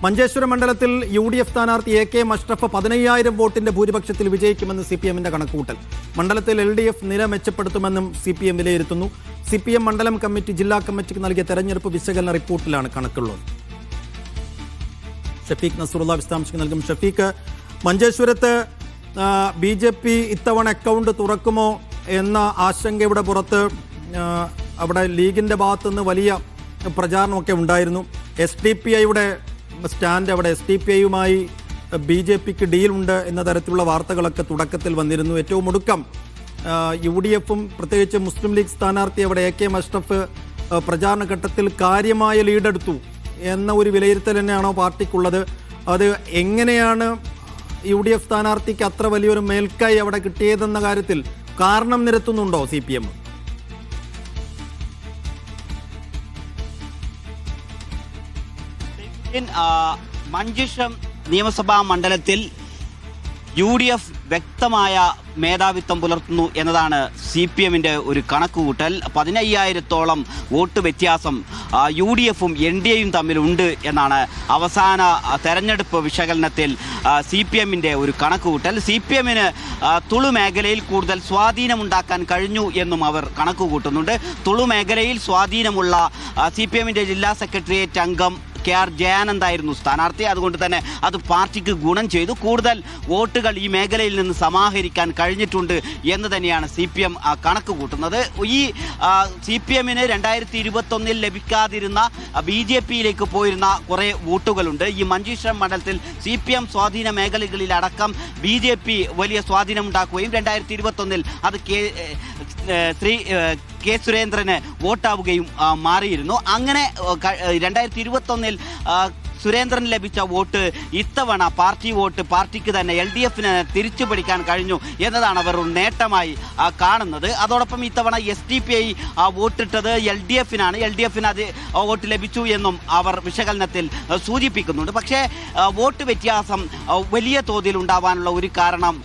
മഞ്ചേശ്വരം മണ്ഡലത്തിൽ UDF സ്ഥാനാർത്ഥി AK Ashraf 15,000 വോട്ടിന്റെ ഭൂരിപക്ഷത്തിൽ വിജയിക്കുമെന്ന് CPM-ന്റെ കണക്കുകൂട്ടൽ. മണ്ഡലത്തിൽ LDF നില മെച്ചപ്പെടുത്തുമെന്നും CPM വിലയിരുത്തുന്നു. CPM മണ്ഡലം കമ്മിറ്റി ജില്ലാ കമ്മിറ്റിക്ക് നൽകിയ തെരഞ്ഞെടുപ്പ് വിശകലന റിപ്പോർട്ടിലാണ് കണക്കുള്ളത്. ഷഫീഖ് നസറുള്ള വിശദാംശങ്ങൾ നൽകും. ഷഫീഖ്, മഞ്ചേശ്വരത്ത് BJP ഇത്തവണ അക്കൗണ്ട് തുറക്കുമോ എന്ന ആശങ്കയുടെ പുറത്ത് അവിടെ ലീഗിന്റെ ഭാഗത്തുനിന്ന് വലിയ പ്രചാരണമൊക്കെ ഉണ്ടായിരുന്നു. SDPIയുടെ സ്റ്റാൻഡ് അവിടെ SDPIയുമായി BJPക്ക് ഡീലുണ്ട് എന്ന തരത്തിലുള്ള വാർത്തകളൊക്കെ തുടക്കത്തിൽ വന്നിരുന്നു. ഏറ്റവും ഒടുക്കം UDFും പ്രത്യേകിച്ച് മുസ്ലിം ലീഗ് സ്ഥാനാർത്ഥി അവിടെ AK അഷ്റഫ് പ്രചാരണ ഘട്ടത്തിൽ കാര്യമായ ലീഡെടുത്തു എന്ന ഒരു വിലയിരുത്തൽ തന്നെയാണോ പാർട്ടിക്കുള്ളത്? അത് എങ്ങനെയാണ് UDF സ്ഥാനാർത്ഥിക്ക് അത്ര വലിയൊരു മേൽക്കൈ അവിടെ കിട്ടിയതെന്ന കാര്യത്തിൽ കാരണം നിരത്തുന്നുണ്ടോ CPM? മഞ്ചേശ്വരം നിയമസഭാ മണ്ഡലത്തിൽ UDF വ്യക്തമായ മേധാവിത്വം പുലർത്തുന്നു എന്നതാണ് CPM-ന്റെ ഒരു കണക്കുകൂട്ടൽ. 15,000-ഓളം വോട്ട് വ്യത്യാസം UDFും NDAയും തമ്മിലുണ്ട് എന്നാണ് അവസാന തെരഞ്ഞെടുപ്പ് വിശകലനത്തിൽ CPM-ന്റെ ഒരു കണക്കുകൂട്ടൽ. CPM-ന് തുളു മേഖലയിൽ കൂടുതൽ സ്വാധീനമുണ്ടാക്കാൻ കഴിഞ്ഞു എന്നും അവർ കണക്കുകൂട്ടുന്നുണ്ട്. തുളു മേഖലയിൽ സ്വാധീനമുള്ള CPM-ന്റെ ജില്ലാ സെക്രട്ടേറിയറ്റ് അംഗം KR ജയാനന്ദായിരുന്നു സ്ഥാനാർത്ഥി. അതുകൊണ്ട് തന്നെ അത് പാർട്ടിക്ക് ഗുണം ചെയ്തു. കൂടുതൽ വോട്ടുകൾ ഈ മേഖലയിൽ നിന്ന് സമാഹരിക്കാൻ കഴിഞ്ഞിട്ടുണ്ട് എന്ന് തന്നെയാണ് CPM കണക്ക് കൂട്ടുന്നത്. ഈ CPM-ന് 2021 ലഭിക്കാതിരുന്ന BJPയിലേക്ക് പോയിരുന്ന കുറേ വോട്ടുകളുണ്ട്. ഈ മഞ്ചേശ്വരം മണ്ഡലത്തിൽ CPM സ്വാധീന മേഖലകളിലടക്കം BJP വലിയ സ്വാധീനമുണ്ടാക്കുകയും 2021 അത് ശ്രീ K സുരേന്ദ്രന് വോട്ടാവുകയും മാറിയിരുന്നു. അങ്ങനെ 2021 സുരേന്ദ്രന് ലഭിച്ച വോട്ട് ഇത്തവണ പാർട്ടി വോട്ട് പാർട്ടിക്ക് തന്നെ LDFന് തിരിച്ചു പിടിക്കാൻ കഴിഞ്ഞു എന്നതാണ് അവർ ഒരു നേട്ടമായി കാണുന്നത്. അതോടൊപ്പം ഇത്തവണ SDPI വോട്ടിട്ടത് LDFനാണ്. LDFന് അത് വോട്ട് ലഭിച്ചു എന്നും അവർ വിശകലനത്തിൽ സൂചിപ്പിക്കുന്നുണ്ട്. പക്ഷേ വോട്ട് വ്യത്യാസം വലിയ തോതിൽ ഉണ്ടാവാനുള്ള ഒരു കാരണം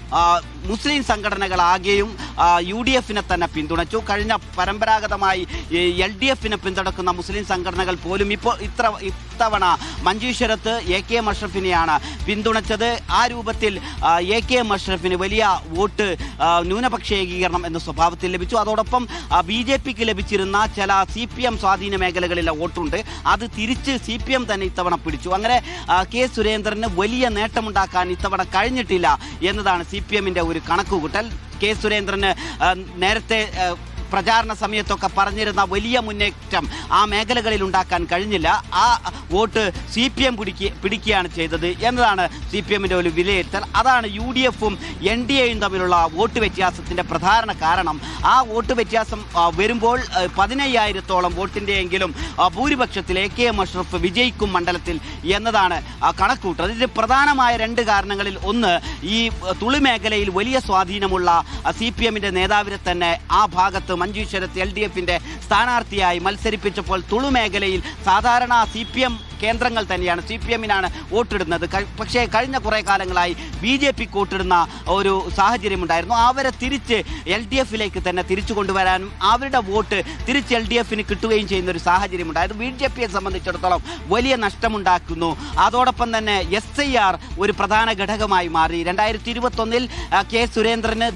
മുസ്ലിം സംഘടനകളാകെയും UDFനെ തന്നെ പിന്തുണച്ചു. കഴിഞ്ഞ പരമ്പരാഗതമായി LDFനെ പിന്തുണക്കുന്ന മുസ്ലിം സംഘടനകൾ പോലും ഇത്തവണ മഞ്ചേശ്വരത്ത് AK അഷ്റഫിനെയാണ് പിന്തുണച്ചത്. ആ രൂപത്തിൽ AK അഷ്റഫിന് വലിയ വോട്ട് ന്യൂനപക്ഷ ഏകീകരണം എന്ന സ്വഭാവത്തിൽ ലഭിച്ചു. അതോടൊപ്പം BJPക്ക് ലഭിച്ചിരുന്ന ചില CPM സ്വാധീന മേഖലകളിലെ വോട്ടുണ്ട്. അത് തിരിച്ച് CPM തന്നെ ഇത്തവണ പിടിച്ചു. അങ്ങനെ K സുരേന്ദ്രന് വലിയ നേട്ടമുണ്ടാക്കാൻ ഇത്തവണ കഴിഞ്ഞിട്ടില്ല എന്നതാണ് CPM-ന്റെ ഒരു കണക്കുകൂട്ടൽ. K സുരേന്ദ്രന് നേരത്തെ പ്രചാരണ സമയത്തൊക്കെ പറഞ്ഞിരുന്ന വലിയ മുന്നേറ്റം ആ മേഖലകളിൽ ഉണ്ടാക്കാൻ കഴിഞ്ഞില്ല. ആ വോട്ട് CPM പിടിക്കുകയാണ് ചെയ്തത് എന്നതാണ് CPM-ന്റെ ഒരു വിലയിരുത്തൽ. അതാണ് UDFും NDAയും തമ്മിലുള്ള വോട്ട് വ്യത്യാസത്തിൻ്റെ പ്രധാന കാരണം. ആ വോട്ട് വ്യത്യാസം വരുമ്പോൾ 15,000-ഓളം വോട്ടിൻ്റെയെങ്കിലും ഭൂരിപക്ഷത്തിൽ AK അഷ്റഫ് വിജയിക്കും മണ്ഡലത്തിൽ എന്നതാണ് കണക്കുകൂട്ടൽ. ഇതിന് പ്രധാനമായ രണ്ട് കാരണങ്ങളിൽ ഒന്ന്, ഈ തുളു മേഖലയിൽ വലിയ സ്വാധീനമുള്ള CPM-ന്റെ നേതാവിനെ തന്നെ ആ ഭാഗത്ത് മഞ്ചേശ്വരത്ത് LDFന്റെ സ്ഥാനാർത്ഥിയായി മത്സരിപ്പിച്ചപ്പോൾ തുളു മേഖലയിൽ സാധാരണ CPM കേന്ദ്രങ്ങൾ തന്നെയാണ് CPM-നാണ് വോട്ടിടുന്നത്. പക്ഷേ കഴിഞ്ഞ കുറേ കാലങ്ങളായി BJPക്ക് വോട്ടിടുന്ന ഒരു സാഹചര്യമുണ്ടായിരുന്നു. അവരെ തിരിച്ച് LDFിലേക്ക് തന്നെ തിരിച്ചു കൊണ്ടുവരാനും അവരുടെ വോട്ട് തിരിച്ച് LDFന് കിട്ടുകയും ചെയ്യുന്ന ഒരു സാഹചര്യമുണ്ടായിരുന്നു. BJPയെ സംബന്ധിച്ചിടത്തോളം വലിയ നഷ്ടമുണ്ടാക്കുന്നു. അതോടൊപ്പം തന്നെ SIR ഒരു പ്രധാന ഘടകമായി മാറി. 2021 K സുരേന്ദ്രന്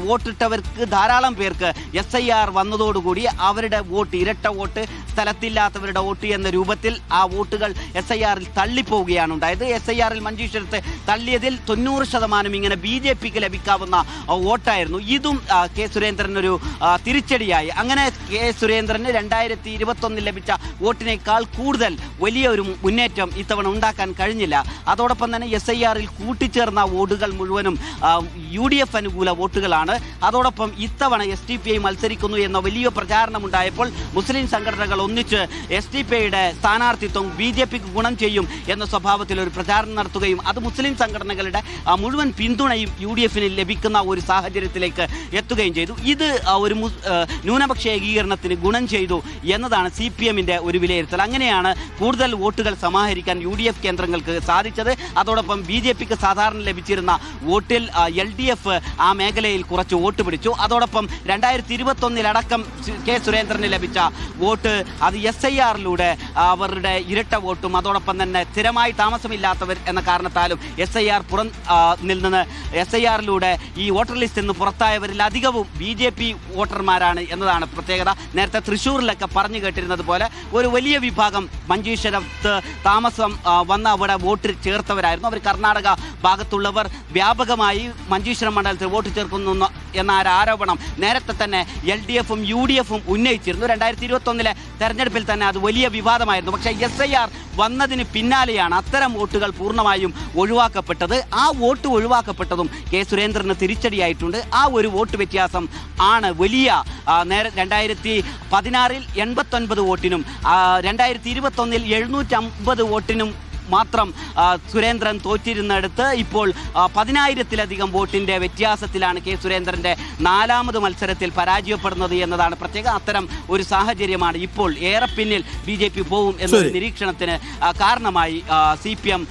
വോട്ടിട്ടവർക്ക് ധാരാളം പേർക്ക് SIR വന്നതോടുകൂടി അവരുടെ വോട്ട്, ഇരട്ട വോട്ട്, സ്ഥലത്തില്ലാത്തവരുടെ വോട്ട് എന്ന രൂപത്തിൽ ആ വോട്ടുകൾ SIR-ൽ തള്ളിപ്പോവുകയാണ് ഉണ്ടായത്. SIR-ൽ മഞ്ചേശ്വരത്ത് തള്ളിയതിൽ 90% ഇങ്ങനെ BJPക്ക് ലഭിക്കാവുന്ന വോട്ടായിരുന്നു. ഇതും K സുരേന്ദ്രനൊരു തിരിച്ചടിയായി. അങ്ങനെ K സുരേന്ദ്രന് 2021 ലഭിച്ച വോട്ടിനേക്കാൾ കൂടുതൽ വലിയൊരു മുന്നേറ്റം ഇത്തവണ ഉണ്ടാക്കാൻ കഴിഞ്ഞില്ല. അതോടൊപ്പം തന്നെ SIR-ൽ കൂട്ടിച്ചേർന്ന വോട്ടുകൾ മുഴുവനും UDF അനുകൂല വോട്ടുകളാണ്. അതോടൊപ്പം ഇത്തവണ SDPI മത്സരിക്കുന്നു എന്ന വലിയ പ്രചാരണമുണ്ടായപ്പോൾ മുസ്ലിം സംഘടനകൾ ഒന്നിച്ച് SDPIയുടെ സ്ഥാനാർത്ഥിത്വം BJPക്ക് ഗുണം ചെയ്യും എന്ന സ്വഭാവത്തിൽ ഒരു പ്രചാരണം നടത്തുകയും അത് മുസ്ലിം സംഘടനകളുടെ മുഴുവൻ പിന്തുണയും UDFന് ലഭിക്കുന്ന ഒരു സാഹചര്യത്തിലേക്ക് എത്തുകയും ചെയ്തു. ഇത് ഒരു ന്യൂനപക്ഷ ഏകീകരണത്തിന് ഗുണം ചെയ്തു എന്നതാണ് CPM-ന്റെ ഒരു വിലയിരുത്തൽ. അങ്ങനെയാണ് കൂടുതൽ വോട്ടുകൾ സമാഹരിക്കാൻ UDF കേന്ദ്രങ്ങൾക്ക് സാധിച്ചത്. അതോടൊപ്പം BJPക്ക് സാധാരണ ലഭിച്ചിരുന്ന വോട്ടിൽ LDF ആ മേഖലയിൽ കുറച്ച് വോട്ട് പിടിച്ചു. അതോടൊപ്പം 2021 K സുരേന്ദ്രന് ലഭിച്ച വോട്ട് അത് SIR-ലൂടെ അവരുടെ ഇരട്ട വോട്ടും അതോടൊപ്പം തന്നെ സ്ഥിരമായി താമസമില്ലാത്തവർ എന്ന കാരണത്താലും SIR നിന്ന് SIRലൂടെ ഈ വോട്ടർ ലിസ്റ്റിൽ നിന്ന് പുറത്തായവരിൽ അധികവും BJP വോട്ടർമാരാണ് എന്നതാണ് പ്രത്യേകത. നേരത്തെ തൃശ്ശൂരിലൊക്കെ പറഞ്ഞു കേട്ടിരുന്നത് പോലെ ഒരു വലിയ വിഭാഗം മഞ്ചേശ്വരത്ത് താമസം വന്ന അവിടെ വോട്ട് ചേർത്തവരായിരുന്നു. അവർ കർണാടക ഭാഗത്തുള്ളവർ വ്യാപകമായി മഞ്ചേശ്വരം മണ്ഡലത്തിൽ വോട്ട് ചേർക്കുന്നു എന്ന ആരോപണം നേരത്തെ തന്നെ LDFും UDFും ഉന്നയിച്ചിരുന്നു. 2021 തെരഞ്ഞെടുപ്പിൽ തന്നെ അത് വലിയ വിവാദമായിരുന്നു. പക്ഷേ SIR വന്നതിന് പിന്നാലെയാണ് അത്തരം വോട്ടുകൾ പൂർണ്ണമായും ഒഴിവാക്കപ്പെട്ടത്. ആ വോട്ട് ഒഴിവാക്കപ്പെട്ടതും കെ സുരേന്ദ്രന് തിരിച്ചടിയായിട്ടുണ്ട്. ആ ഒരു വോട്ട് വ്യത്യാസം ആണ് വലിയ 2016 89 വോട്ടിനും 2021 750 വോട്ടിനും മാത്രം സുരേന്ദ്രൻ തോറ്റിരുന്നിടത്ത് ഇപ്പോൾ 10,000-ത്തിലധികം വോട്ടിന്റെ വ്യത്യാസത്തിലാണ് കെ സുരേന്ദ്രന്റെ 4ാമത് മത്സരത്തിൽ പരാജയപ്പെടുന്നത് എന്നതാണ് പ്രത്യേക. അത്തരം ഒരു സാഹചര്യമാണ് ഇപ്പോൾ ഏറെ പിന്നിൽ BJP പോവും എന്നൊരു നിരീക്ഷണത്തിന് കാരണമായി CPM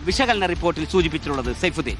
വിശകലന റിപ്പോർട്ടിൽ സൂചിപ്പിച്ചിട്ടുള്ളത്. സൈഫുദ്ദീൻ.